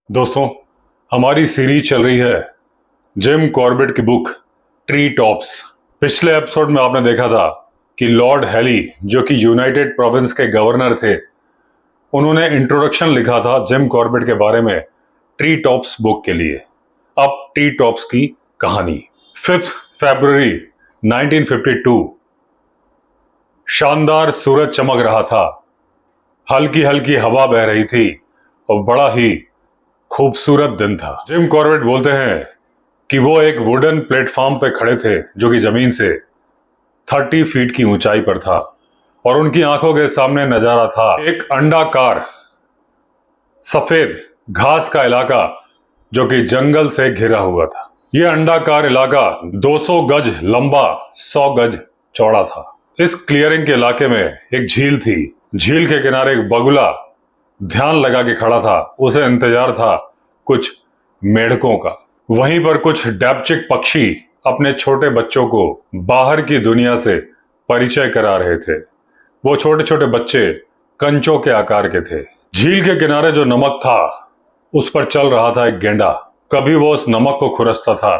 दोस्तों, हमारी सीरीज चल रही है जिम कॉर्बेट की बुक ट्री टॉप्स। पिछले एपिसोड में आपने देखा था कि लॉर्ड हैली, जो कि यूनाइटेड प्रोविंस के गवर्नर थे, उन्होंने इंट्रोडक्शन लिखा था जिम कॉर्बेट के बारे में ट्री टॉप्स बुक के लिए। अब ट्री टॉप्स की कहानी। 5 फरवरी 1952 शानदार सूरज चमक रहा था, हल्की हल्की हवा बह रही थी और बड़ा ही खूबसूरत दिन था। जिम कॉर्बेट बोलते हैं कि वो एक वुडन प्लेटफॉर्म पे खड़े थे जो कि जमीन से 30 फीट की ऊंचाई पर था और उनकी आंखों के सामने नजारा था एक अंडाकार सफेद घास का इलाका जो कि जंगल से घिरा हुआ था। यह अंडाकार इलाका 200 गज लंबा, 100 गज चौड़ा था। इस क्लियरिंग के इलाके में एक झील थी। झील के किनारे एक बगुला ध्यान लगा के खड़ा था। उसे इंतजार था कुछ मेढकों का। वहीं पर कुछ डैपचिक पक्षी अपने छोटे बच्चों को बाहर की दुनिया से परिचय करा रहे थे। वो छोटे छोटे बच्चे कंचों के आकार के थे। झील के किनारे जो नमक था उस पर चल रहा था एक गेंडा। कभी वो उस नमक को खुरसता था,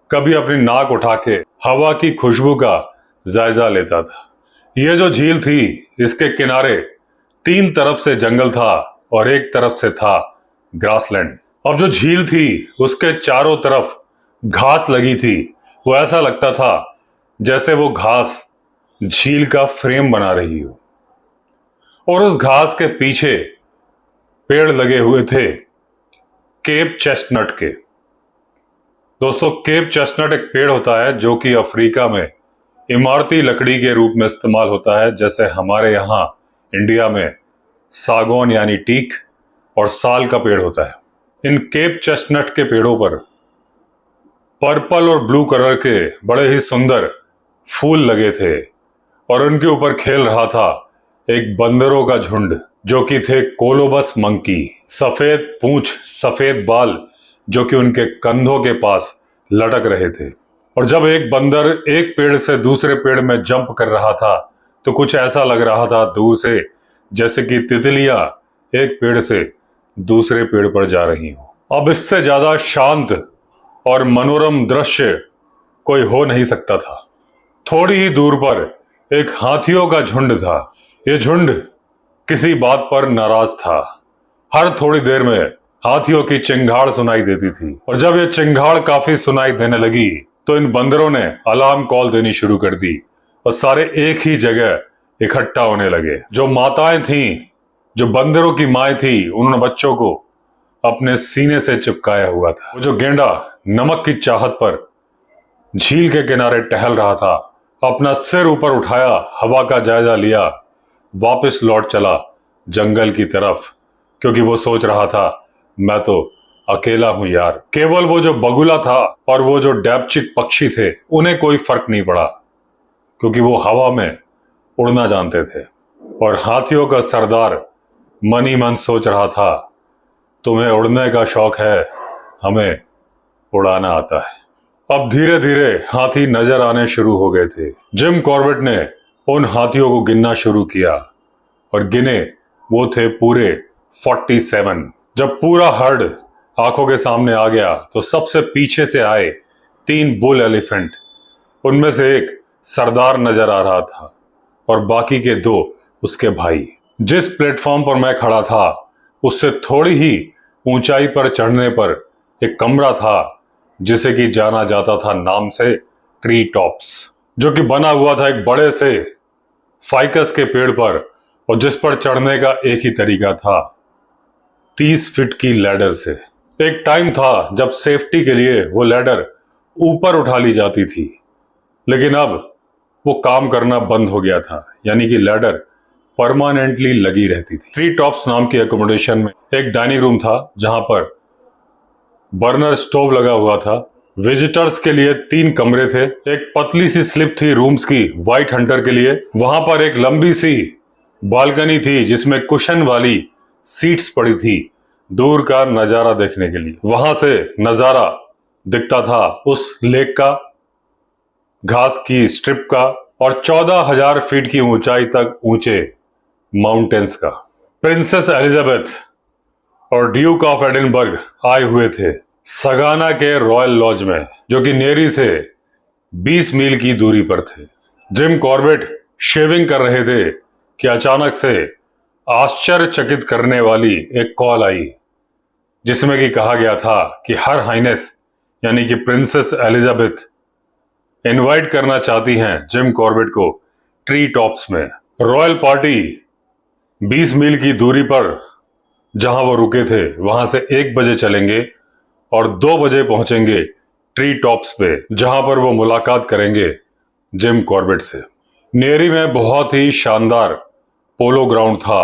कभी अपनी नाक उठा के हवा की खुशबू का जायजा लेता था। ये जो झील थी, इसके किनारे 3 तरफ से जंगल था और एक तरफ से था ग्रासलैंड। अब जो झील थी उसके चारों तरफ घास लगी थी। वो ऐसा लगता था जैसे वो घास झील का फ्रेम बना रही हो और उस घास के पीछे पेड़ लगे हुए थे केप चेस्टनट के। दोस्तों, केप चेस्टनट एक पेड़ होता है जो कि अफ्रीका में इमारती लकड़ी के रूप में इस्तेमाल होता है, जैसे हमारे यहाँ इंडिया में सागौन यानी टीक और साल का पेड़ होता है। इन केप चेस्टनट के पेड़ों पर पर्पल और ब्लू कलर के बड़े ही सुंदर फूल लगे थे और उनके ऊपर खेल रहा था एक बंदरों का झुंड जो कि थे कोलोबस मंकी। सफेद पूंछ, सफेद बाल जो कि उनके कंधों के पास लटक रहे थे। और जब एक बंदर एक पेड़ से दूसरे पेड़ में जंप कर रहा था तो कुछ ऐसा लग रहा था दूर से जैसे कि तितलियां एक पेड़ से दूसरे पेड़ पर जा रही हो। अब इससे ज्यादा शांत और मनोरम दृश्य कोई हो नहीं सकता था। थोड़ी ही दूर पर एक हाथियों का झुंड था। यह झुंड किसी बात पर नाराज था। हर थोड़ी देर में हाथियों की चिंगाड़ सुनाई देती थी और जब यह चिंगाड़ काफी सुनाई देने लगी तो इन बंदरों ने अलार्म कॉल देनी शुरू कर दी और सारे एक ही जगह इकट्ठा होने लगे। जो माताएं थीं, जो बंदरों की माएं थी, उन्होंने बच्चों को अपने सीने से चिपकाया हुआ था। वो जो गेंडा नमक की चाहत पर झील के किनारे टहल रहा था, अपना सिर ऊपर उठाया, हवा का जायजा लिया, वापस लौट चला जंगल की तरफ, क्योंकि वो सोच रहा था मैं तो अकेला हूं यार। केवल वो जो बगुला था और वो जो डैपचिक पक्षी थे उन्हें कोई फर्क नहीं पड़ा, क्योंकि वो हवा में उड़ना जानते थे। और हाथियों का सरदार मन ही मन सोच रहा था तुम्हें उड़ने का शौक है, हमें उड़ाना आता है। अब धीरे धीरे हाथी नजर आने शुरू हो गए थे। जिम कॉर्बेट ने उन हाथियों को गिनना शुरू किया और गिने वो थे पूरे 47। जब पूरा हर्ड आंखों के सामने आ गया तो सबसे पीछे से आए 3 बुल एलिफेंट। उनमें से एक सरदार नजर आ रहा था और बाकी के 2 उसके भाई। जिस प्लेटफॉर्म पर मैं खड़ा था उससे थोड़ी ही ऊंचाई पर चढ़ने पर एक कमरा था जिसे कि जाना जाता था नाम से ट्री टॉप्स, जो कि बना हुआ था एक बड़े से फाइकस के पेड़ पर और जिस पर चढ़ने का एक ही तरीका था 30 फीट की लैडर से। एक टाइम था जब सेफ्टी के लिए वो लैडर ऊपर उठा ली जाती थी, लेकिन अब वो काम करना बंद हो गया था, यानी कि लैडर परमानेंटली लगी रहती थी। ट्री टॉप्स नाम की एकोमोडेशन में एक डाइनिंग रूम था जहां पर बर्नर स्टोव लगा हुआ था। विजिटर्स के लिए 3 कमरे थे। एक पतली सी स्लिप थी रूम्स की व्हाइट हंटर के लिए। वहां पर एक लंबी सी बालकनी थी जिसमें कुशन वाली सीट्स पड़ी थी दूर का नजारा देखने के लिए। वहां से नजारा दिखता था उस लेक का, घास की स्ट्रिप का और 14,000 फीट की ऊंचाई तक ऊंचे माउंटेन्स का। प्रिंसेस एलिजाबेथ और ड्यूक ऑफ एडिनबर्ग आए हुए थे सगाना के रॉयल लॉज में, जो कि नेरी से 20 मील की दूरी पर थे। जिम कॉर्बेट शेविंग कर रहे थे कि अचानक से आश्चर्यचकित करने वाली एक कॉल आई, जिसमें कि कहा गया था कि हर हाइनेस यानी कि प्रिंसेस एलिजाबेथ इनवाइट करना चाहती हैं जिम कॉर्बेट को ट्री टॉप्स में। रॉयल पार्टी 20 मील की दूरी पर जहां वो रुके थे वहां से 1 बजे चलेंगे और 2 बजे पहुंचेंगे ट्री टॉप्स पे, जहां पर वो मुलाकात करेंगे जिम कॉर्बेट से। नेरी में बहुत ही शानदार पोलो ग्राउंड था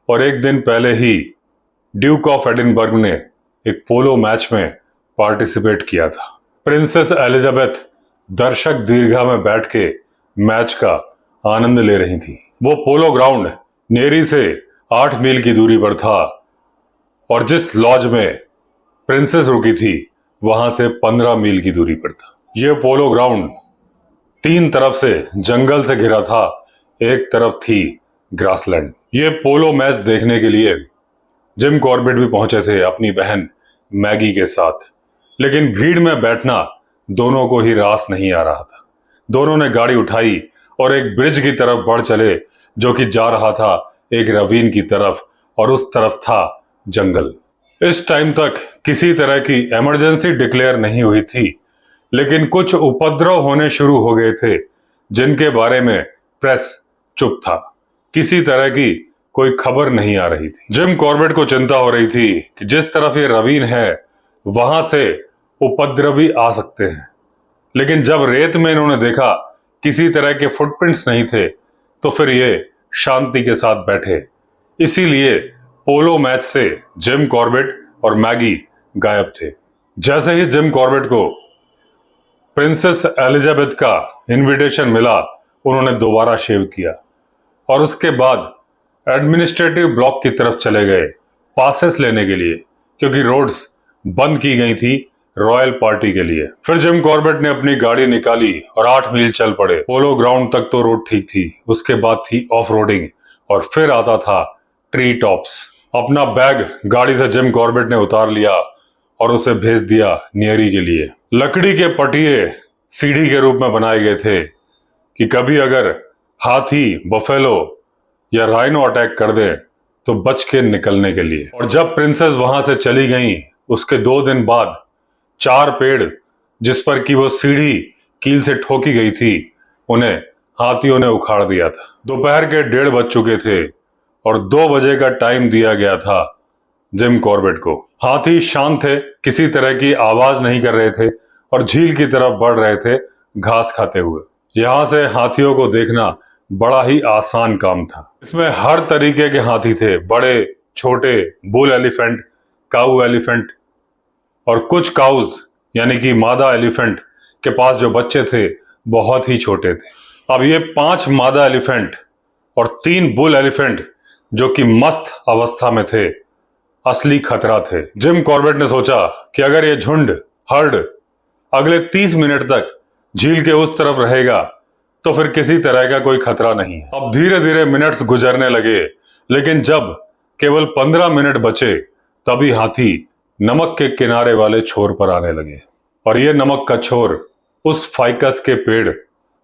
और एक दिन पहले ही ड्यूक ऑफ एडिनबर्ग ने एक पोलो मैच में पार्टिसिपेट किया था। प्रिंसेस एलिजाबेथ दर्शक दीर्घा में बैठ के मैच का आनंद ले रही थी। वो पोलो ग्राउंड नेरी से 8 मील की दूरी पर था और जिस लॉज में प्रिंसेस रुकी थी वहां से 15 मील की दूरी पर था। यह पोलो ग्राउंड 3 तरफ से जंगल से घिरा था, एक तरफ थी ग्रासलैंड। ये पोलो मैच देखने के लिए जिम कॉर्बेट भी पहुंचे थे अपनी बहन मैगी के साथ, लेकिन भीड़ में बैठना दोनों को ही रास नहीं आ रहा था। दोनों ने गाड़ी उठाई और एक ब्रिज की तरफ बढ़ चले, जो कि जा रहा था एक रवीन की तरफ, और उस तरफ था जंगल। इस टाइम तक किसी तरह की इमरजेंसी डिक्लेयर नहीं हुई थी, लेकिन कुछ उपद्रव होने शुरू हो गए थे जिनके बारे में प्रेस चुप था। किसी तरह की कोई खबर नहीं आ रही थी। जिम कॉर्बेट को चिंता हो रही थी कि जिस तरफ ये रवीन है वहां से उपद्रवी आ सकते हैं, लेकिन जब रेत में इन्होंने देखा किसी तरह के फुटप्रिंट्स नहीं थे तो फिर ये शांति के साथ बैठे। इसीलिए पोलो मैच से जिम कॉर्बेट और मैगी गायब थे। जैसे ही जिम कॉर्बेट को प्रिंसेस एलिजाबेथ का इनविटेशन मिला, उन्होंने दोबारा शेव किया और उसके बाद एडमिनिस्ट्रेटिव ब्लॉक की तरफ चले गए पासेस लेने के लिए, क्योंकि रोड्स बंद की गई थी रॉयल पार्टी के लिए। फिर जिम कॉर्बेट ने अपनी गाड़ी निकाली और 8 मील चल पड़े। पोलो ग्राउंड तक तो रोड ठीक थी, उसके बाद थी ऑफ रोडिंग और फिर आता था ट्री टॉप्स। अपना बैग गाड़ी से जिम कॉर्बेट ने उतार लिया और उसे भेज दिया नियरी के लिए। लकड़ी के पटिए सीढ़ी के रूप में बनाए गए थे कि कभी अगर हाथी, बफेलो या राइनो अटैक कर दे तो बच के निकलने के लिए। और जब प्रिंसेस वहां से चली गई, उसके 2 दिन बाद 4 पेड़ जिस पर कि वो सीढ़ी कील से ठोकी गई थी, उन्हें हाथियों ने उखाड़ दिया था। दोपहर के 1:30 बज चुके थे और 2 बजे का टाइम दिया गया था जिम कॉर्बेट को। हाथी शांत थे, किसी तरह की आवाज नहीं कर रहे थे और झील की तरफ बढ़ रहे थे घास खाते हुए। यहां से हाथियों को देखना बड़ा ही आसान काम था। इसमें हर तरीके के हाथी थे, बड़े, छोटे, बुल एलिफेंट, काऊ एलिफेंट, और कुछ काउज यानी कि मादा एलिफेंट के पास जो बच्चे थे बहुत ही छोटे थे। अब ये 5 मादा एलिफेंट और 3 बुल एलिफेंट जो कि मस्त अवस्था में थे, असली खतरा थे। जिम कॉर्बेट ने सोचा कि अगर ये झुंड, हर्ड अगले 30 मिनट तक झील के उस तरफ रहेगा तो फिर किसी तरह का कोई खतरा नहीं है। अब धीरे धीरे मिनट्स गुजरने लगे, लेकिन जब केवल 15 मिनट बचे तभी हाथी नमक के किनारे वाले छोर पर आने लगे, और यह नमक का छोर उस फाइकस के पेड़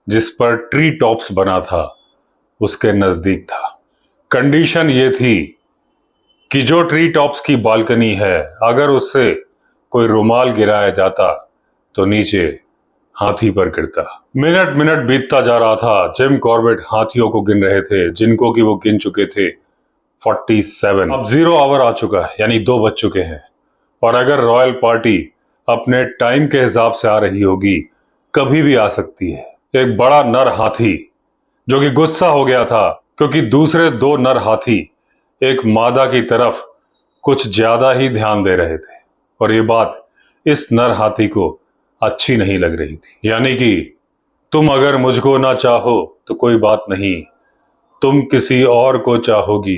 जिस पर ट्री टॉप्स बना था उसके नजदीक था। कंडीशन ये थी कि जो ट्री टॉप्स की बालकनी है, अगर उससे कोई रुमाल गिराया जाता तो नीचे हाथी पर गिरता। मिनट बीतता जा रहा था। जिम कॉर्बेट हाथियों को गिन रहे थे, जिनको कि वो गिन चुके थे 47। अब 0 आवर आ चुका है, यानी 2 बज चुके हैं, और अगर रॉयल पार्टी अपने टाइम के हिसाब से आ रही होगी, कभी भी आ सकती है। एक बड़ा नर हाथी जो कि गुस्सा हो गया था क्योंकि दूसरे 2 नर हाथी एक मादा की तरफ कुछ ज्यादा ही ध्यान दे रहे थे, और ये बात इस नर हाथी को अच्छी नहीं लग रही थी। यानी कि तुम अगर मुझको ना चाहो तो कोई बात नहीं, तुम किसी और को चाहोगी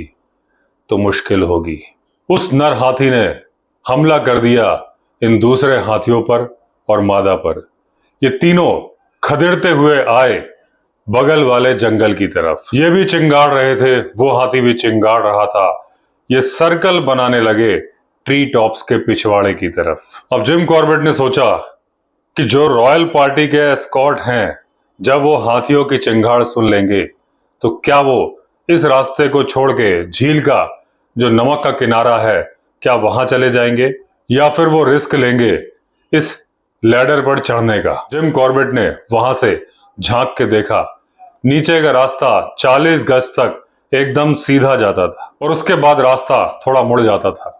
तो मुश्किल होगी। उस नर हाथी ने हमला कर दिया इन दूसरे हाथियों पर और मादा पर। ये तीनों खदेड़ते हुए आए बगल वाले जंगल की तरफ। ये भी चिंगाड़ रहे थे, वो हाथी भी चिंगाड़ रहा था। ये सर्कल बनाने लगे ट्री टॉप्स के पिछवाड़े की तरफ। अब जिम कॉर्बेट ने सोचा कि जो रॉयल पार्टी के एस्कॉर्ट हैं, जब वो हाथियों की चिंगाड़ सुन लेंगे तो क्या वो इस रास्ते को छोड़ के झील का जो नमक का किनारा है, क्या वहां चले जाएंगे, या फिर वो रिस्क लेंगे इस लैडर पर चढ़ने का। जिम कॉर्बेट ने वहां से झांक के देखा, नीचे का रास्ता 40 गज तक एकदम सीधा जाता था और उसके बाद रास्ता थोड़ा मुड़ जाता था।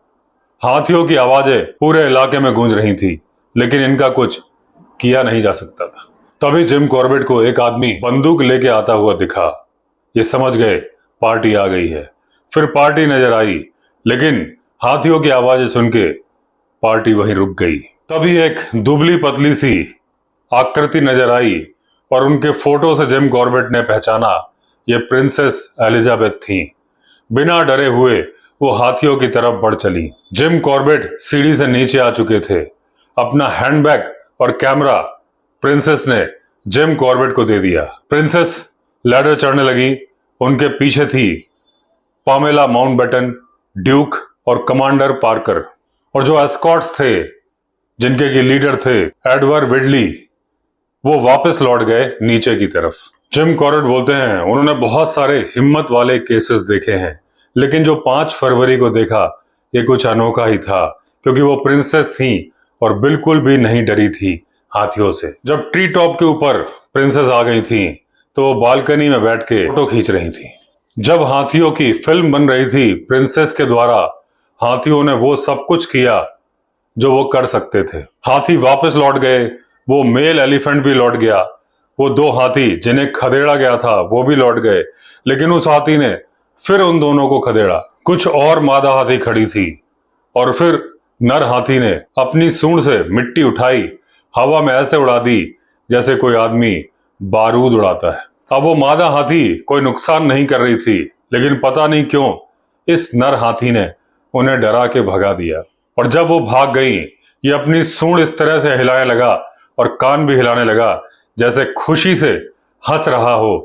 हाथियों की आवाजें पूरे इलाके में गूंज रही थी, लेकिन इनका कुछ किया नहीं जा सकता था। तभी जिम कॉर्बेट को एक आदमी बंदूक लेके आता हुआ दिखा। ये समझ गए पार्टी आ गई है। फिर पार्टी नजर आई, लेकिन हाथियों की आवाजें सुन के पार्टी वहीं रुक गई। तभी एक दुबली पतली सी आकृति नजर आई और उनके फोटो से जिम कॉर्बेट ने पहचाना ये प्रिंसेस एलिजाबेथ थी। बिना डरे हुए वो हाथियों की तरफ बढ़ चली। जिम कॉर्बेट सीढ़ी से नीचे आ चुके थे। अपना हैंडबैग और कैमरा प्रिंसेस ने जिम कॉर्बेट को दे दिया। प्रिंसेस लैडर चढ़ने लगी। उनके पीछे थी पामेला माउंटबेटन, ड्यूक और कमांडर पार्कर, और जो एस्कॉर्ट्स थे, जिनके की लीडर थे एडवर्ड विडली, वो वापस लौट गए नीचे की तरफ। जिम कॉर्बेट बोलते हैं उन्होंने बहुत सारे हिम्मत वाले केसेस देखे हैं, लेकिन जो 5 फरवरी को देखा ये कुछ अनोखा ही था, क्योंकि वो प्रिंसेस थी और बिल्कुल भी नहीं डरी थी हाथियों से। जब ट्री टॉप के ऊपर प्रिंसेस आ गई थी तो वो बालकनी में बैठ के फोटो खींच रही थी। जब हाथियों की फिल्म बन रही थी प्रिंसेस के द्वारा, हाथियों ने वो सब कुछ किया जो वो कर सकते थे। हाथी वापस लौट गए, वो मेल एलिफेंट भी लौट गया, वो 2 हाथी जिन्हें खदेड़ा गया था वो भी लौट गए, लेकिन उस हाथी ने फिर उन दोनों को खदेड़ा। कुछ और मादा हाथी खड़ी थी और फिर नर हाथी ने अपनी सूंड से मिट्टी उठाई, हवा में ऐसे उड़ा दी जैसे कोई आदमी बारूद उड़ाता है। अब वो मादा हाथी कोई नुकसान नहीं कर रही थी, लेकिन पता नहीं क्यों इस नर हाथी ने उन्हें डरा के भगा दिया। और जब वो भाग गई, ये अपनी सूंड इस तरह से हिलाने लगा और कान भी हिलाने लगा जैसे खुशी से हंस रहा हो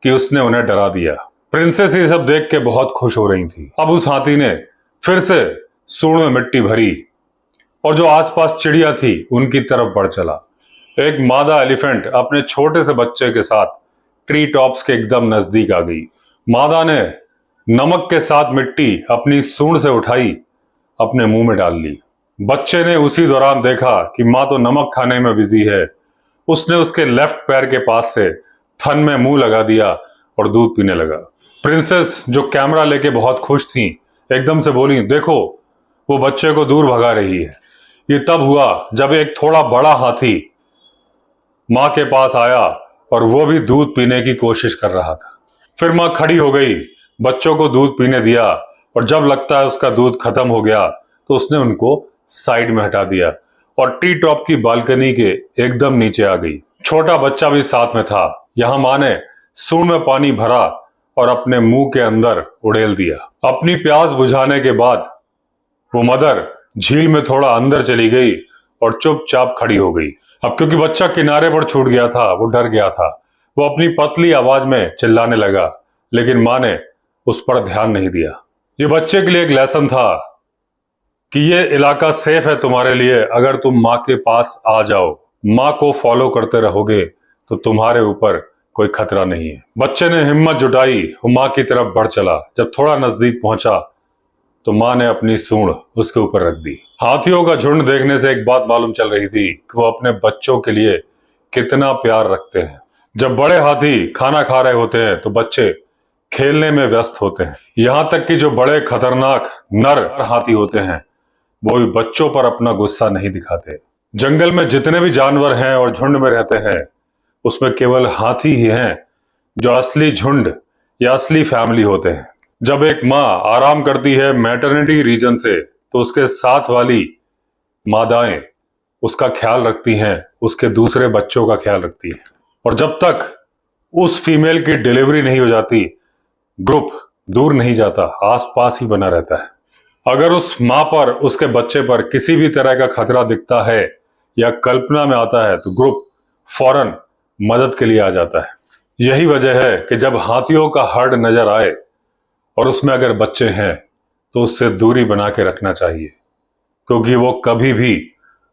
कि उसने उन्हें डरा दिया। प्रिंसेस ये सब देख के बहुत खुश हो रही थी। अब उस हाथी ने फिर से सूंड में मिट्टी भरी और जो आसपास चिड़िया थी उनकी तरफ बढ़ चला। एक मादा एलिफेंट अपने छोटे से बच्चे के साथ ट्री टॉप्स के एकदम नजदीक आ गई। मादा ने नमक के साथ मिट्टी अपनी सूंड से उठाई, अपने मुंह में डाल ली। बच्चे ने उसी दौरान देखा कि माँ तो नमक खाने में बिजी है। उसने उसके लेफ्ट पैर के पास से थन में मुंह लगा दिया और दूध पीने लगा। प्रिंसेस जो कैमरा लेके बहुत खुश थी, एकदम से बोली, देखो वो बच्चे को दूर भगा रही है। ये तब हुआ जब एक थोड़ा बड़ा हाथी माँ के पास आया और वो भी दूध पीने की कोशिश कर रहा था। फिर माँ खड़ी हो गई, बच्चों को दूध पीने दिया और जब लगता है उसका दूध खत्म हो गया तो उसने उनको साइड में हटा दिया और ट्री टॉप की बालकनी के एकदम नीचे आ गई। छोटा बच्चा भी साथ में था। यहाँ माँ ने सूंड में पानी भरा और अपने मुंह के अंदर उड़ेल दिया। अपनी प्यास बुझाने के बाद वो मदर झील में थोड़ा अंदर चली गई और चुपचाप खड़ी हो गई। अब क्योंकि बच्चा किनारे पर छूट गया था, वो डर गया था। वो अपनी पतली आवाज में चिल्लाने लगा, लेकिन माँ ने उस पर ध्यान नहीं दिया। ये बच्चे के लिए एक लेसन था कि ये इलाका सेफ है तुम्हारे लिए। अगर तुम माँ के पास आ जाओ, माँ को फॉलो करते रहोगे तो तुम्हारे ऊपर कोई खतरा नहीं है। बच्चे ने हिम्मत जुटाई, वो माँ की तरफ बढ़ चला। जब थोड़ा नजदीक पहुंचा तो माँ ने अपनी सूंड उसके ऊपर रख दी। हाथियों का झुंड देखने से एक बात मालूम चल रही थी कि वो अपने बच्चों के लिए कितना प्यार रखते हैं। जब बड़े हाथी खाना खा रहे होते हैं तो बच्चे खेलने में व्यस्त होते हैं। यहाँ तक कि जो बड़े खतरनाक नर हाथी होते हैं वो भी बच्चों पर अपना गुस्सा नहीं दिखाते। जंगल में जितने भी जानवर हैं और झुंड में रहते हैं, उसमें केवल हाथी ही हैं जो असली झुंड या असली फैमिली होते हैं। जब एक माँ आराम करती है मैटरनिटी रीजन से, तो उसके साथ वाली मादाएं उसका ख्याल रखती हैं, उसके दूसरे बच्चों का ख्याल रखती हैं। और जब तक उस फीमेल की डिलीवरी नहीं हो जाती, ग्रुप दूर नहीं जाता, आसपास ही बना रहता है। अगर उस माँ पर, उसके बच्चे पर किसी भी तरह का खतरा दिखता है या कल्पना में आता है तो ग्रुप फौरन मदद के लिए आ जाता है। यही वजह है कि जब हाथियों का हर्ड नजर आए और उसमें अगर बच्चे हैं तो उससे दूरी बना के रखना चाहिए। क्योंकि वो कभी भी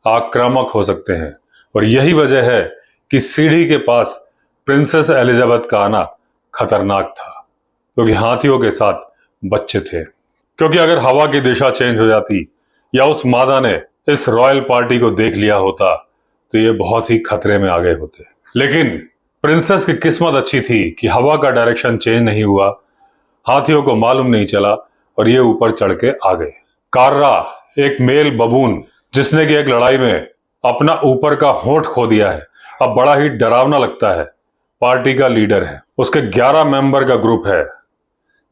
आक्रामक हो सकते हैं। और यही वजह है कि सीढ़ी के पास प्रिंसेस एलिजाबेथ का आना खतरनाक था, क्योंकि हाथियों के साथ बच्चे थे। क्योंकि अगर हवा की दिशा चेंज हो जाती या उस मादा ने इस रॉयल पार्टी को देख लिया होता तो ये बहुत ही खतरे में आ गए होते। लेकिन प्रिंसेस की किस्मत अच्छी थी कि हवा का डायरेक्शन चेंज नहीं हुआ, हाथियों को मालूम नहीं चला और ये ऊपर चढ़ के आ गए। कार्रा एक मेल बबून जिसने कि एक लड़ाई में अपना ऊपर का होंठ खो दिया है, अब बड़ा ही डरावना लगता है। पार्टी का लीडर है, उसके 11 मेंबर का ग्रुप है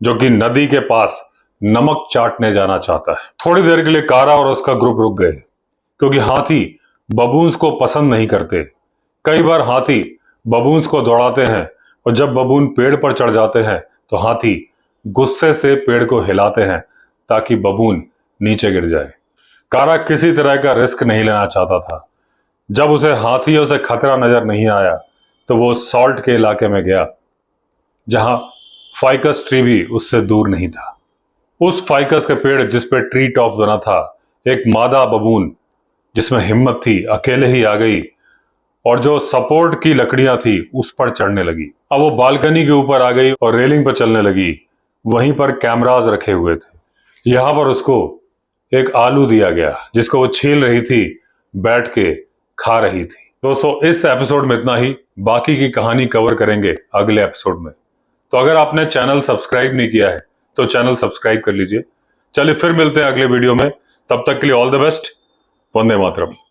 जो कि नदी के पास नमक चाटने जाना चाहता है। थोड़ी देर के लिए कारा और उसका ग्रुप रुक गए, क्योंकि हाथी बबून्स को पसंद नहीं करते। कई बार हाथी बबून्स को दौड़ाते हैं और जब बबून पेड़ पर चढ़ जाते हैं तो हाथी गुस्से से पेड़ को हिलाते हैं ताकि बबून नीचे गिर जाए। कारा किसी तरह का रिस्क नहीं लेना चाहता था। जब उसे हाथियों से खतरा नजर नहीं आया तो वो सॉल्ट के इलाके में गया, जहां फाइकस ट्री भी उससे दूर नहीं था। उस फाइकस के पेड़ जिस पे ट्री टॉप बना था, एक मादा बबून जिसमें हिम्मत थी अकेले ही आ गई और जो सपोर्ट की लकड़ियां थी उस पर चढ़ने लगी। अब वो बालकनी के ऊपर आ गई और रेलिंग पर चलने लगी। वहीं पर कैमरास रखे हुए थे। यहां पर उसको एक आलू दिया गया जिसको वो छील रही थी, बैठ के खा रही थी। दोस्तों, इस एपिसोड में इतना ही। बाकी की कहानी कवर करेंगे अगले एपिसोड में। तो अगर आपने चैनल सब्सक्राइब नहीं किया है तो चैनल सब्सक्राइब कर लीजिए। चलिए फिर मिलते हैं अगले वीडियो में। तब तक के लिए all the best. Vande Mataram.